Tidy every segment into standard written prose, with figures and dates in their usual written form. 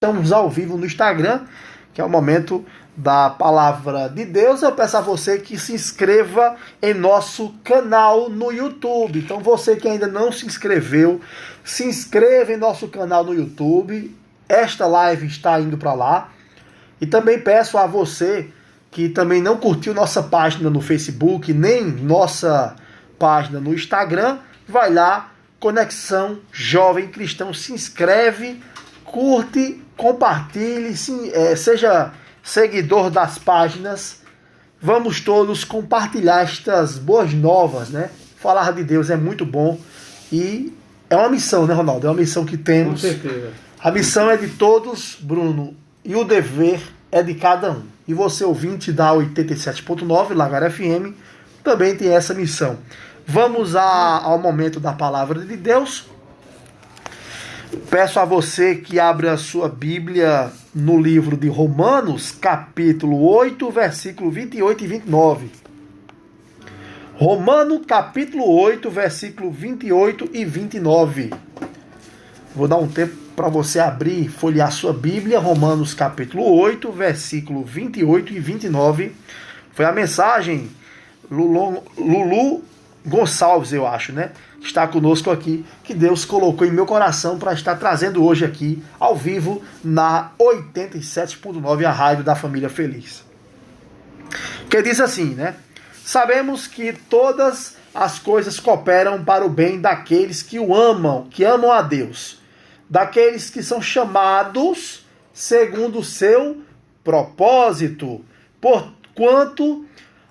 Estamos ao vivo no Instagram, que é o momento da Palavra de Deus. Eu peço a você que se inscreva em nosso canal no YouTube. Então você que ainda não se inscreveu, se inscreva em nosso canal no YouTube. Esta live está indo para lá. E também peço a você que também não curtiu nossa página no Facebook, nem nossa página no Instagram, vai lá, Conexão Jovem Cristão, se inscreve, curte, compartilhe, seja seguidor das páginas. Vamos todos compartilhar estas boas novas, né? Falar de Deus é muito bom e é uma missão, né, Ronaldo? É uma missão que temos. Com certeza. A missão é de todos, Bruno, e o dever é de cada um. E você, ouvinte da 87.9, Lagar FM, também tem essa missão. Vamos ao momento da Palavra de Deus. Peço a você que abra a sua Bíblia no livro de Romanos, capítulo 8, versículo 28 e 29. Romanos, capítulo 8, versículo 28 e 29. Vou dar um tempo para você abrir e folhear a sua Bíblia. Romanos, capítulo 8, versículo 28 e 29. Foi a mensagem Lulu Gonçalves, eu acho, né? Está conosco aqui, que Deus colocou em meu coração para estar trazendo hoje aqui, ao vivo, na 87.9, a rádio da família feliz. Que diz assim, né? Sabemos que todas as coisas cooperam para o bem daqueles que o amam, que amam a Deus, daqueles que são chamados segundo o seu propósito, porquanto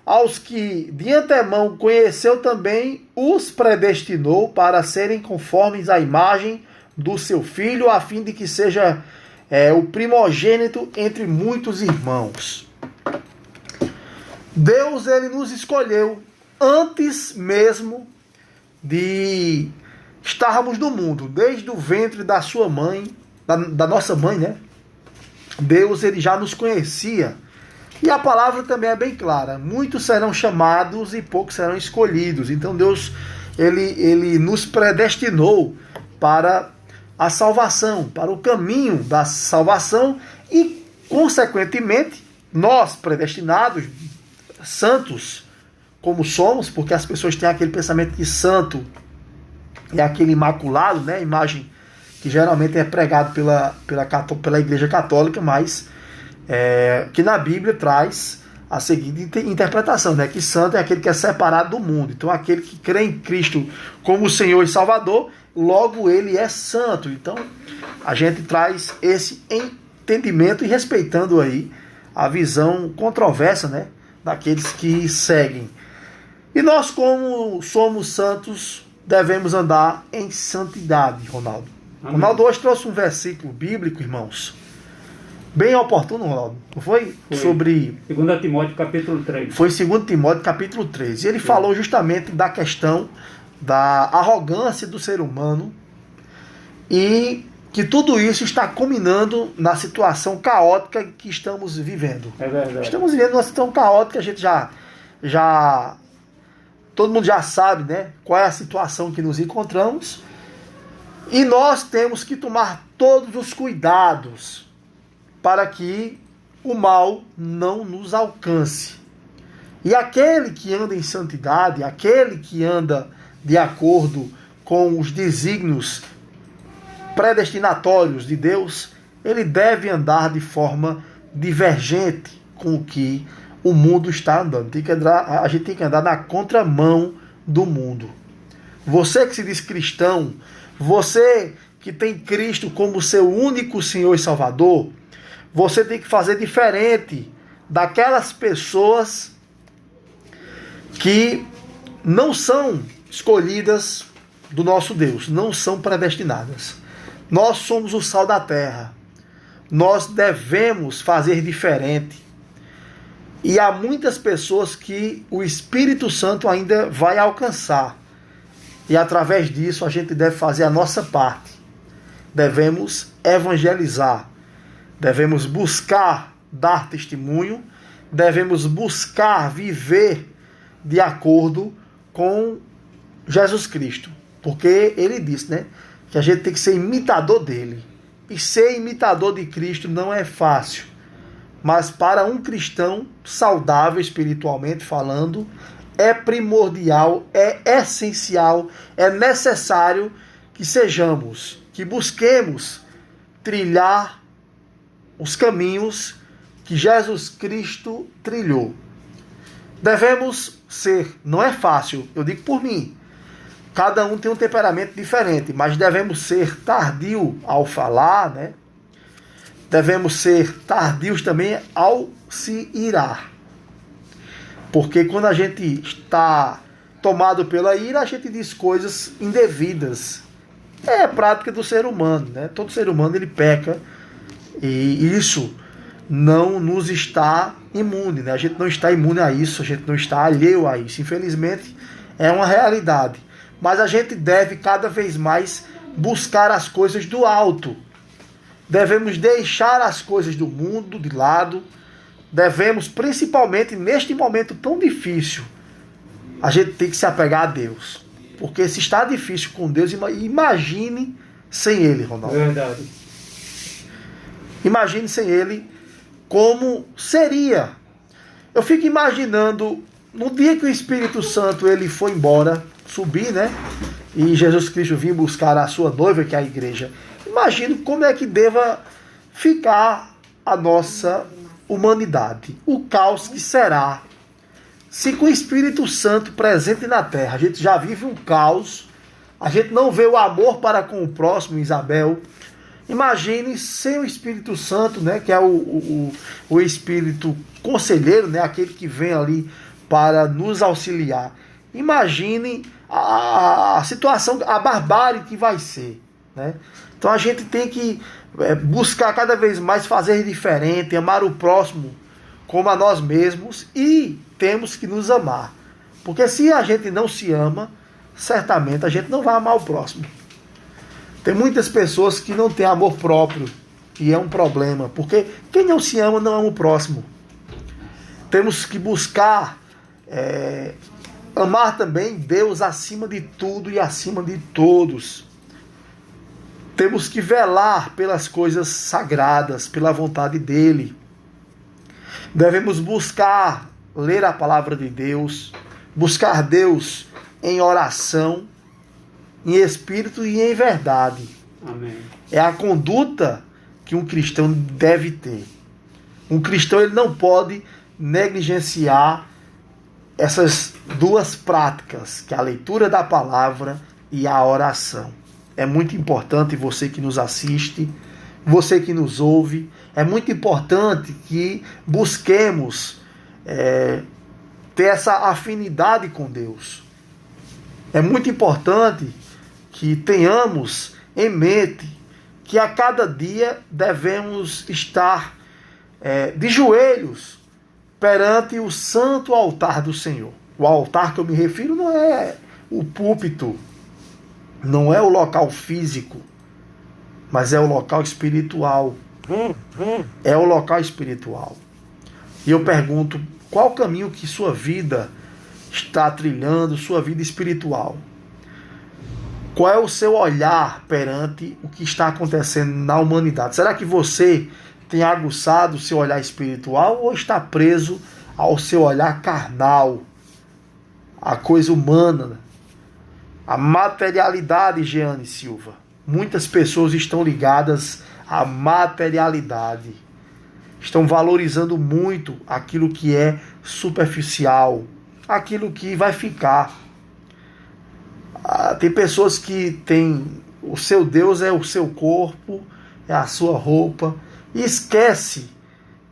aos que de antemão conheceu também, os predestinou para serem conformes à imagem do seu Filho, a fim de que seja o primogênito entre muitos irmãos. Deus, ele nos escolheu antes mesmo de estarmos no mundo, desde o ventre da sua mãe, da nossa mãe, né? Deus, ele já nos conhecia. E a palavra também é bem clara. Muitos serão chamados e poucos serão escolhidos. Então Deus, ele nos predestinou para a salvação, para o caminho da salvação. E, consequentemente, nós predestinados, santos como somos, porque as pessoas têm aquele pensamento de santo é aquele imaculado, né? A imagem que geralmente é pregado pela Igreja Católica, mas que na Bíblia traz a seguinte interpretação, né? Que santo é aquele que é separado do mundo. Então aquele que crê em Cristo como Senhor e Salvador, logo ele é santo. Então a gente traz esse entendimento e respeitando aí a visão controversa, né? Daqueles que seguem. E nós, como somos santos, devemos andar em santidade, Ronaldo. Amém. Ronaldo hoje trouxe um versículo bíblico, irmãos, bem oportuno, Ronaldo. Não foi? Sobre 2 Timóteo capítulo 3. Foi 2 Timóteo capítulo 3. E ele falou justamente da questão da arrogância do ser humano e que tudo isso está culminando na situação caótica que estamos vivendo. É verdade. Estamos vivendo uma situação caótica, a gente já todo mundo já sabe, né, qual é a situação que nos encontramos. E nós temos que tomar todos os cuidados para que o mal não nos alcance. E aquele que anda em santidade, aquele que anda de acordo com os desígnios predestinatórios de Deus, ele deve andar de forma divergente com o que o mundo está andando. A gente tem que andar na contramão do mundo. Você que se diz cristão, você que tem Cristo como seu único Senhor e Salvador, você tem que fazer diferente daquelas pessoas que não são escolhidas do nosso Deus, não são predestinadas. Nós somos o sal da terra. Nós devemos fazer diferente. E há muitas pessoas que o Espírito Santo ainda vai alcançar. E através disso a gente deve fazer a nossa parte. Devemos evangelizar. Devemos buscar dar testemunho, devemos buscar viver de acordo com Jesus Cristo. Porque ele disse, né, que a gente tem que ser imitador dele. e ser imitador de Cristo não é fácil. Mas para um cristão saudável espiritualmente falando, é primordial, é essencial, é necessário que sejamos, que busquemos trilhar os caminhos que Jesus Cristo trilhou. Devemos ser, não é fácil, eu digo por mim, cada um tem um temperamento diferente, mas devemos ser tardio ao falar, né? Devemos ser tardios também ao se irar. Porque quando a gente está tomado pela ira, a gente diz coisas indevidas. É a prática do ser humano, né? Todo ser humano ele peca e isso não nos está imune, né? A gente não está imune a isso, a gente não está alheio a isso. Infelizmente, é uma realidade. Mas a gente deve cada vez mais buscar as coisas do alto. Devemos deixar as coisas do mundo de lado. Devemos, principalmente neste momento tão difícil, a gente tem que se apegar a Deus. Porque se está difícil com Deus, imagine sem Ele, Ronaldo. Verdade. Imagine sem Ele como seria. Eu fico imaginando, no dia que o Espírito Santo ele foi embora, subir, né? E Jesus Cristo vir buscar a sua noiva, que é a igreja. Imagino como é que deva ficar a nossa humanidade. O caos que será. Se com o Espírito Santo presente na terra, a gente já vive um caos, a gente não vê o amor para com o próximo, Isabel. Imagine sem o Espírito Santo, né, que é o Espírito conselheiro, né, aquele que vem ali para nos auxiliar. Imagine a situação, a barbárie que vai ser, né? Então a gente tem que buscar cada vez mais fazer diferente, amar o próximo como a nós mesmos e temos que nos amar. Porque se a gente não se ama, certamente a gente não vai amar o próximo. Tem muitas pessoas que não têm amor próprio e é um problema, porque quem não se ama não ama o próximo. Temos que buscar amar também Deus acima de tudo e acima de todos. Temos que velar pelas coisas sagradas, pela vontade dEle. Devemos buscar ler a palavra de Deus, buscar Deus em oração, em espírito e em verdade. Amém. É a conduta que um cristão deve ter. Um cristão ele não pode negligenciar essas duas práticas, que é a leitura da palavra e a oração. É muito importante você que nos assiste, você que nos ouve, é muito importante que busquemos ter essa afinidade com Deus. É muito importante que tenhamos em mente que a cada dia devemos estar de joelhos perante o santo altar do Senhor. O altar que eu me refiro não é o púlpito, não é o local físico, mas é o local espiritual. É o local espiritual. E eu pergunto, qual o caminho que sua vida está trilhando, sua vida espiritual? Qual é o seu olhar perante o que está acontecendo na humanidade? Será que você tem aguçado o seu olhar espiritual ou está preso ao seu olhar carnal, a coisa humana, a materialidade, Jeane Silva? Muitas pessoas estão ligadas à materialidade, estão valorizando muito aquilo que é superficial, aquilo que vai ficar. Tem pessoas que têm o seu Deus é o seu corpo, é a sua roupa, e esquece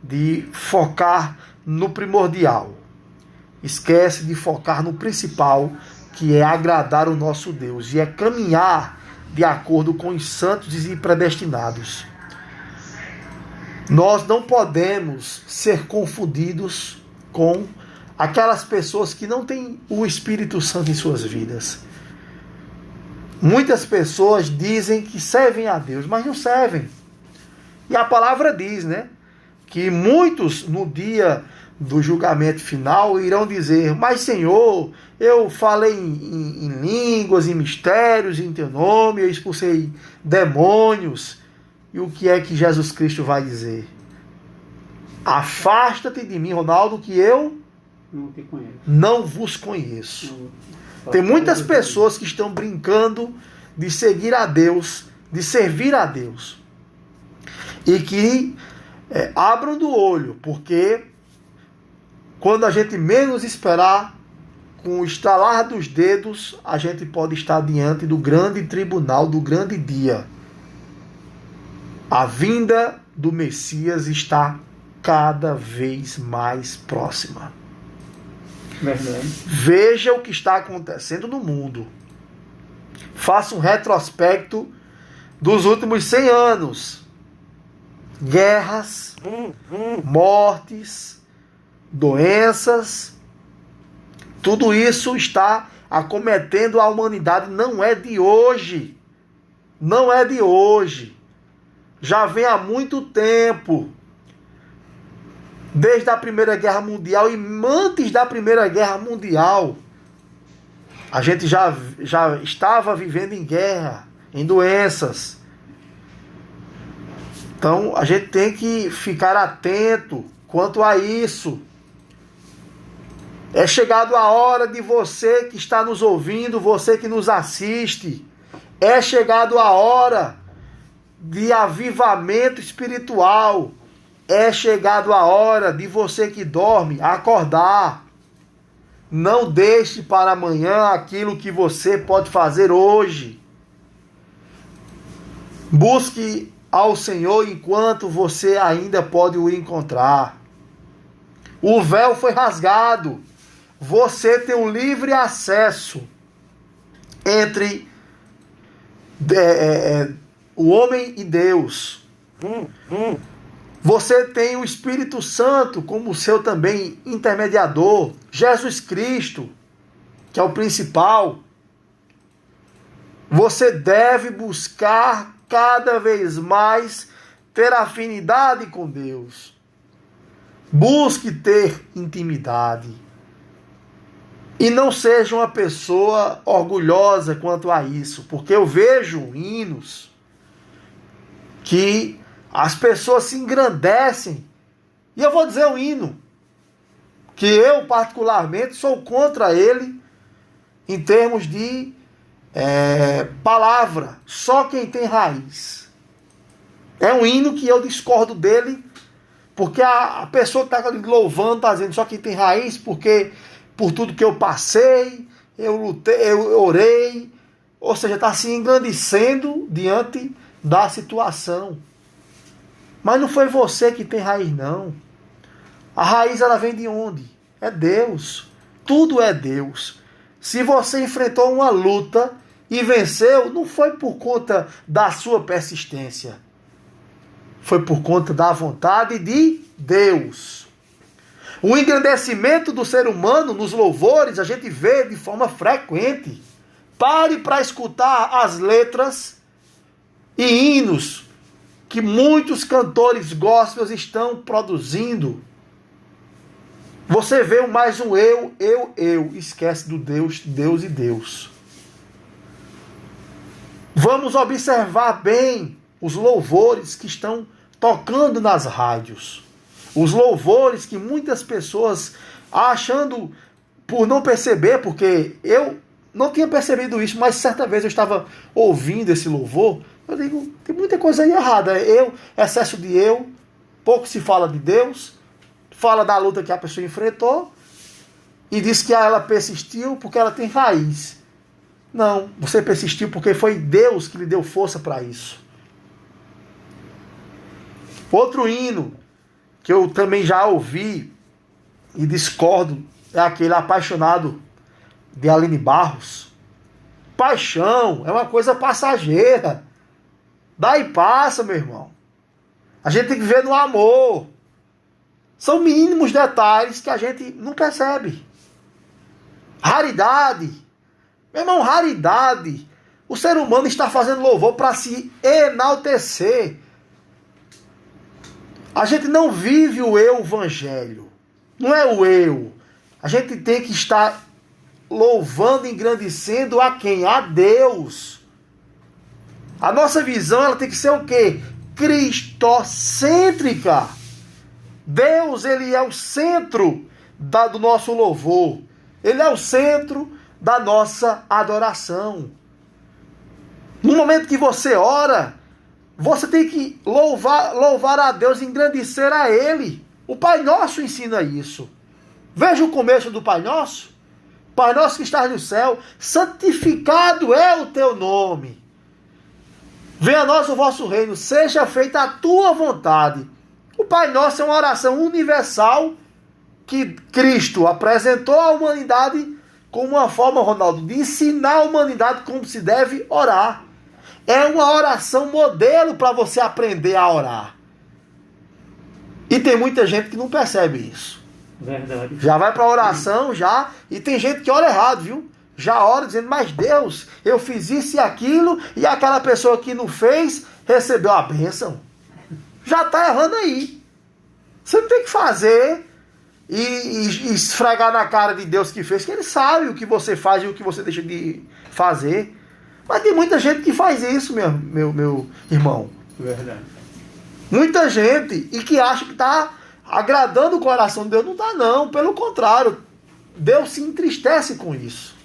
de focar no primordial. Esquece de focar no principal, que é agradar o nosso Deus, e é caminhar de acordo com os santos e predestinados. Nós não podemos ser confundidos com aquelas pessoas que não têm o Espírito Santo em suas vidas. Muitas pessoas dizem que servem a Deus, mas não servem. E a palavra diz, né, que muitos no dia do julgamento final irão dizer: mas Senhor, eu falei em línguas, em mistérios, em teu nome, eu expulsei demônios. E o que é que Jesus Cristo vai dizer? Afasta-te de mim, Ronaldo, que eu Não te conheço. não vos conheço. Tem muitas pessoas que estão brincando de seguir a Deus, de servir a Deus. E que abram do olho, porque quando a gente menos esperar, com o estalar dos dedos, a gente pode estar diante do grande tribunal, do grande dia. A vinda do Messias está cada vez mais próxima. Verdade. Veja o que está acontecendo no mundo. Faça um retrospecto dos últimos 100 anos. Guerras, mortes, doenças, tudo isso está acometendo a humanidade. Não é de hoje. Não é de hoje. Já vem há muito tempo. Desde a Primeira Guerra Mundial e antes da Primeira Guerra Mundial, a gente já estava vivendo em guerra, em doenças. Então a gente tem que ficar atento quanto a isso. É chegado a hora de você que está nos ouvindo, você que nos assiste. É chegado a hora de avivamento espiritual. É chegado a hora de você que dorme acordar. Não deixe para amanhã aquilo que você pode fazer hoje. Busque ao Senhor enquanto você ainda pode o encontrar. O véu foi rasgado. Você tem um livre acesso entre o homem e Deus. Você tem o Espírito Santo como seu também intermediador. Jesus Cristo, que é o principal. Você deve buscar cada vez mais ter afinidade com Deus. Busque ter intimidade. E não seja uma pessoa orgulhosa quanto a isso. Porque eu vejo hinos que as pessoas se engrandecem. E eu vou dizer um hino que eu particularmente sou contra ele em termos de palavra. Só quem tem raiz. É um hino que eu discordo dele, porque a pessoa que está louvando está dizendo só quem tem raiz, porque por tudo que eu passei, eu lutei, eu orei. Ou seja, está se engrandecendo diante da situação. Mas não foi você que tem raiz, não. A raiz, ela vem de onde? É Deus. Tudo é Deus. Se você enfrentou uma luta e venceu, não foi por conta da sua persistência. Foi por conta da vontade de Deus. O engrandecimento do ser humano nos louvores a gente vê de forma frequente. Pare para escutar as letras e hinos que muitos cantores gospels estão produzindo. Você vê mais um eu. Esquece do Deus e Deus. Vamos observar bem os louvores que estão tocando nas rádios. Os louvores que muitas pessoas achando por não perceber, porque eu não tinha percebido isso, mas certa vez eu estava ouvindo esse louvor. Eu digo, tem muita coisa aí errada. Excesso de pouco se fala de Deus, fala da luta que a pessoa enfrentou e diz que ela persistiu porque ela tem raiz. Não, você persistiu porque foi Deus que lhe deu força para isso. Outro hino que eu também já ouvi e discordo é aquele Apaixonado de Aline Barros. Paixão é uma coisa passageira. Dá e passa, meu irmão. A gente tem que viver no amor. São mínimos detalhes que a gente não percebe. Raridade. Meu irmão, raridade. O ser humano está fazendo louvor para se enaltecer. A gente não vive o evangelho. Não é o eu. A gente tem que estar louvando e engrandecendo a quem? A Deus. A nossa visão ela tem que ser o quê? cristocêntrica. Deus, ele é o centro do nosso louvor. Ele é o centro da nossa adoração. No momento que você ora, você tem que louvar a Deus, engrandecer a Ele. O Pai Nosso ensina isso. Veja o começo do Pai Nosso. Pai Nosso que estás no céu, santificado é o teu nome. Venha a nós o vosso reino, seja feita a tua vontade. O Pai Nosso é uma oração universal que Cristo apresentou à humanidade como uma forma, Ronaldo, de ensinar a humanidade como se deve orar. É uma oração modelo para você aprender a orar. E tem muita gente que não percebe isso. Verdade. Já vai para a oração, já, e tem gente que ora errado, viu? Já ora dizendo, mas Deus, eu fiz isso e aquilo, e aquela pessoa que não fez, recebeu a bênção. Já está errando aí. Você não tem que fazer e esfregar na cara de Deus que fez, que Ele sabe o que você faz e o que você deixa de fazer. Mas tem muita gente que faz isso, meu irmão. Verdade. Muita gente, e que acha que está agradando o coração de Deus. Não está não, pelo contrário. Deus se entristece com isso.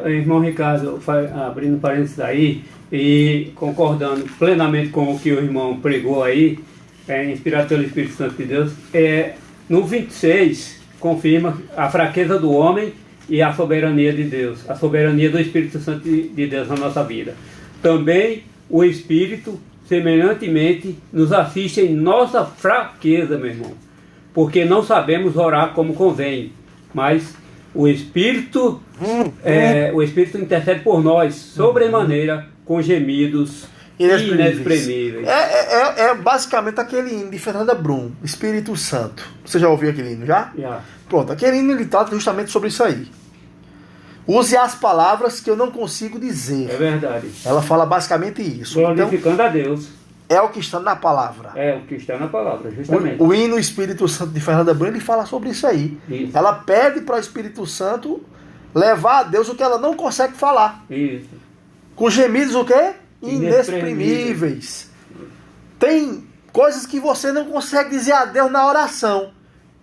Irmão Ricardo, abrindo parênteses aí, e concordando plenamente com o que o irmão pregou aí, inspirado pelo Espírito Santo de Deus, no 26 confirma a fraqueza do homem e a soberania de Deus, a soberania do Espírito Santo de Deus na nossa vida. Também o Espírito, semelhantemente, nos assiste em nossa fraqueza, meu irmão, porque não sabemos orar como convém, mas o Espírito intercede por nós, sobremaneira, com gemidos inexprimíveis. É basicamente aquele hino de Fernanda Brum, Espírito Santo. Você já ouviu aquele hino, já? Já. Pronto, aquele hino ele trata justamente sobre isso aí. Use as palavras que eu não consigo dizer. É verdade. Ela fala basicamente isso. Glorificando então, a Deus. É o que está na palavra. É o que está na palavra, justamente. O hino Espírito Santo de Fernanda Brum, ele fala sobre isso aí. Isso. Ela pede para o Espírito Santo levar a Deus o que ela não consegue falar. Isso. Com gemidos o quê? Inexprimíveis. Tem coisas que você não consegue dizer a Deus na oração,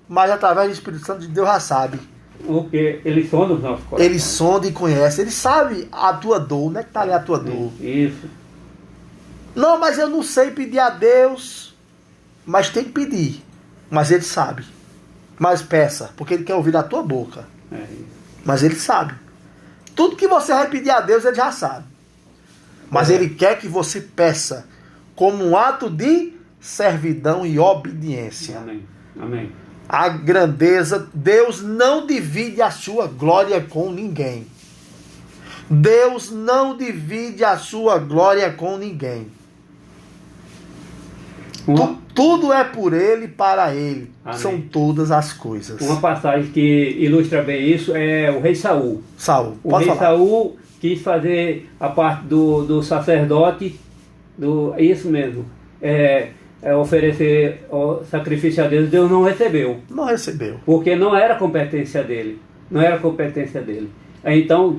mas através do Espírito Santo de Deus já sabe. Porque Ele sonda os nossos corações. Ele sonda e conhece. Ele sabe a tua dor. Onde é que está ali a tua dor? Isso. Não, mas eu não sei pedir a Deus. Mas tem que pedir. Mas Ele sabe. Mas peça, porque Ele quer ouvir da tua boca. É isso. Mas Ele sabe. Tudo que você vai pedir a Deus, Ele já sabe. Mas Ele quer que você peça como um ato de servidão e obediência. Amém. Amém. A grandeza, Deus não divide a sua glória com ninguém. Deus não divide a sua glória com ninguém. Tudo é por Ele, para Ele. Amém. São todas as coisas. Uma passagem que ilustra bem isso é o rei Saul. Saul, O pode rei falar. Saul quis fazer a parte do sacerdote, isso mesmo, oferecer o sacrifício a Deus. Deus não recebeu, Não recebeu. porque não era competência dele. Não era competência dele. Então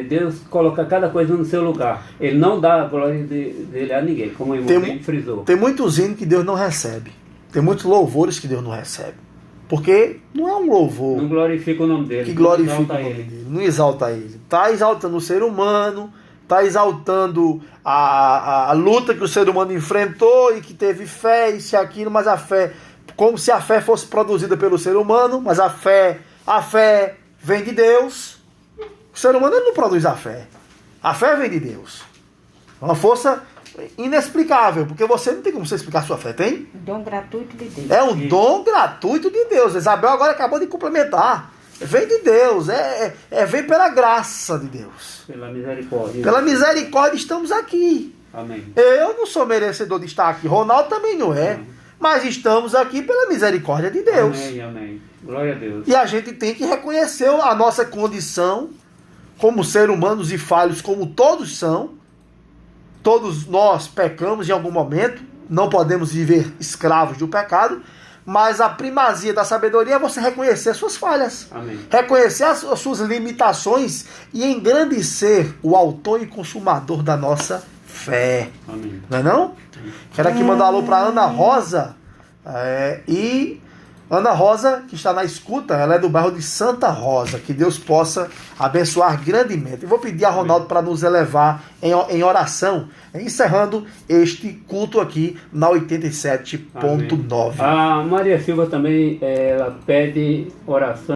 Deus coloca cada coisa no seu lugar. Ele não dá a glória dele a ninguém, como o irmão bem frisou. Tem muitos hinos que Deus não recebe. Tem muitos louvores que Deus não recebe. Porque não é um louvor Não glorifica o nome dele. que glorifica o exalta nome ele. dele. Não exalta ele. Está exaltando o ser humano, está exaltando a luta que o ser humano enfrentou e que teve fé, isso e aquilo, mas a fé, como se a fé fosse produzida pelo ser humano, mas a fé vem de Deus. O ser humano ele não produz a fé. A fé vem de Deus. É uma força inexplicável, porque você não tem como você explicar a sua fé, tem? Dom gratuito de Deus. É um dom gratuito de Deus. Isabel agora acabou de complementar. Vem de Deus, vem pela graça de Deus. Pela misericórdia. Pela misericórdia estamos aqui. Amém. Eu não sou merecedor de estar aqui, Ronaldo também não é. Mas estamos aqui pela misericórdia de Deus. Amém, amém. Glória a Deus. E a gente tem que reconhecer a nossa condição como seres humanos e falhos, como todos são. Todos nós pecamos em algum momento, não podemos viver escravos do pecado, mas a primazia da sabedoria é você reconhecer as suas falhas, Amém. reconhecer as suas limitações e engrandecer o autor e consumador da nossa fé. Amém. Não é não? Quero aqui mandar um alô para Ana Rosa. E Ana Rosa, que está na escuta, ela é do bairro de Santa Rosa. Que Deus possa abençoar grandemente. Eu vou pedir a Ronaldo para nos elevar em oração, encerrando este culto aqui na 87.9. A Maria Silva também, ela pede oração